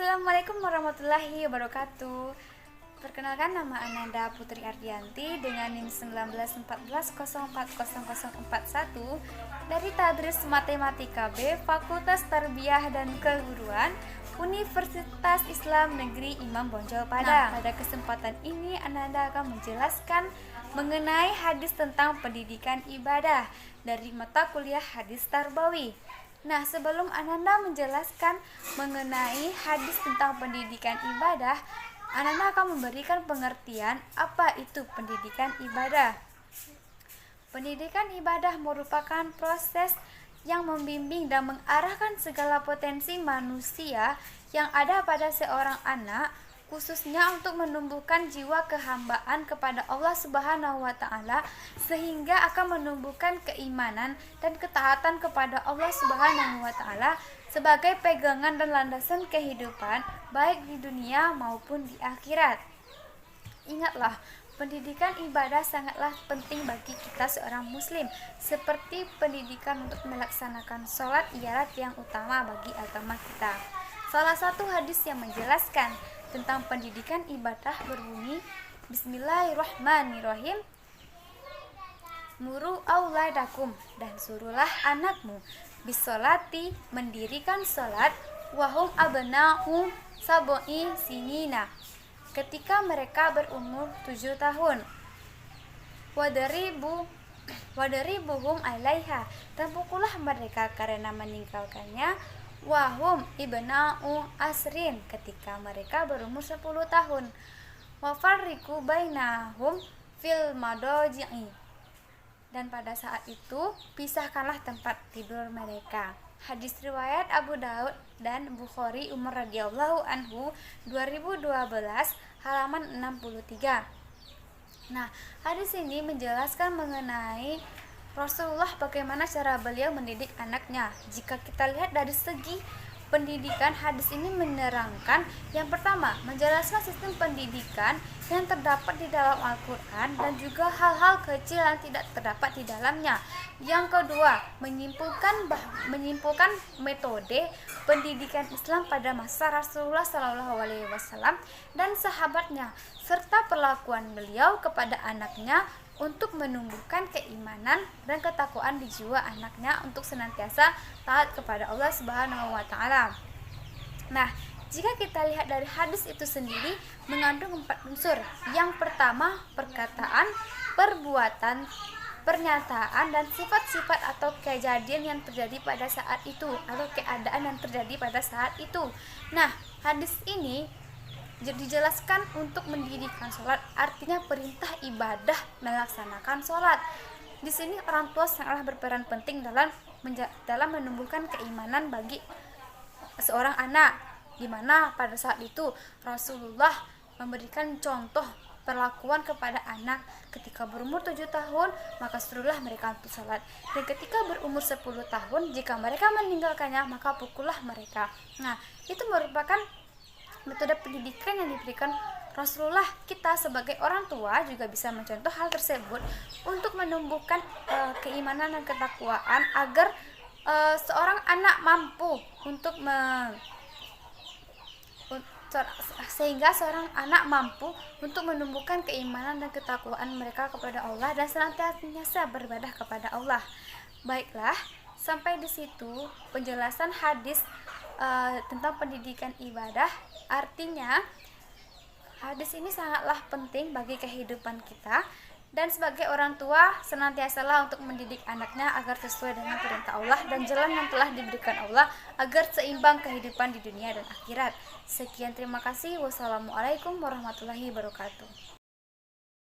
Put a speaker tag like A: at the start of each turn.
A: Assalamualaikum warahmatullahi wabarakatuh. Perkenalkan, nama Ananda Putri Ardianti dengan NIM 1914040041 dari Tadris Matematika B, Fakultas Tarbiyah dan Keguruan, Universitas Islam Negeri Imam Bonjol Padang. Pada kesempatan ini Ananda akan menjelaskan mengenai hadis tentang pendidikan ibadah dari mata kuliah Hadis Tarbawi. Nah, sebelum Ananda menjelaskan mengenai hadis tentang pendidikan ibadah, Ananda akan memberikan pengertian apa itu pendidikan ibadah. Pendidikan ibadah merupakan proses yang membimbing dan mengarahkan segala potensi manusia yang ada pada seorang anak, khususnya untuk menumbuhkan jiwa kehambaan kepada Allah Subhanahu wa Ta'ala, sehingga akan menumbuhkan keimanan dan ketaatan kepada Allah Subhanahu wa Ta'ala sebagai pegangan dan landasan kehidupan baik di dunia maupun di akhirat. Ingatlah, pendidikan ibadah sangatlah penting bagi kita seorang muslim, seperti pendidikan untuk melaksanakan sholat ialah yang utama bagi agama kita. Salah satu hadis yang menjelaskan tentang pendidikan ibadah berbunyi, Bismillahirrahmanirrahim, Muru auladakum, dan suruhlah anakmu bisolati, mendirikan sholat, wahum abna'u sab'i sinina, ketika mereka berumur 7 tahun, wadaribuhum alaiha, dan pukullah mereka karena meninggalkannya, wahum ibna'u asrin, ketika mereka berumur 10 tahun, wafarriku bainahum fil madoji'i, dan pada saat itu pisahkanlah tempat tidur mereka. Hadis riwayat Abu Daud dan Bukhari, Umar radhiyallahu anhu, 2012, halaman 63. Nah, hadis ini menjelaskan mengenai Rasulullah, bagaimana cara beliau mendidik anaknya. Jika kita lihat dari segi pendidikan, hadis ini menerangkan, yang pertama, menjelaskan sistem pendidikan yang terdapat di dalam Al-Quran dan juga hal-hal kecil yang tidak terdapat di dalamnya. Yang kedua, menyimpulkan metode pendidikan Islam pada masa Rasulullah SAW dan sahabatnya, serta perlakuan beliau kepada anaknya untuk menumbuhkan keimanan dan ketakwaan di jiwa anaknya untuk senantiasa taat kepada Allah Subhanahu wa Ta'ala. Nah, jika kita lihat dari hadis itu sendiri mengandung 4 unsur. Yang pertama, perkataan, perbuatan, pernyataan, dan sifat-sifat atau kejadian yang terjadi pada saat itu atau keadaan yang terjadi pada saat itu. Nah, hadis ini dijelaskan untuk mendirikan sholat, artinya perintah ibadah melaksanakan sholat. Di sini orang tua sangatlah berperan penting dalam menumbuhkan keimanan bagi seorang anak, di mana pada saat itu Rasulullah memberikan contoh perlakuan kepada anak ketika berumur 7 tahun, maka suruhlah mereka untuk sholat, dan ketika berumur 10 tahun, jika mereka meninggalkannya, maka pukullah mereka. Nah, itu merupakan metode pendidikan yang diberikan Rasulullah. Kita sebagai orang tua juga bisa mencontoh hal tersebut untuk menumbuhkan keimanan dan ketakwaan agar seorang anak mampu untuk sehingga seorang anak mampu untuk menumbuhkan keimanan dan ketakwaan mereka kepada Allah dan senantiasa beribadah kepada Allah. Baiklah, sampai di situ penjelasan hadis tentang pendidikan ibadah. Artinya hadis ini sangatlah penting bagi kehidupan kita, dan sebagai orang tua senantiasalah untuk mendidik anaknya agar sesuai dengan perintah Allah dan jalan yang telah diberikan Allah agar seimbang kehidupan di dunia dan akhirat. Sekian, terima kasih. Wassalamualaikum warahmatullahi wabarakatuh.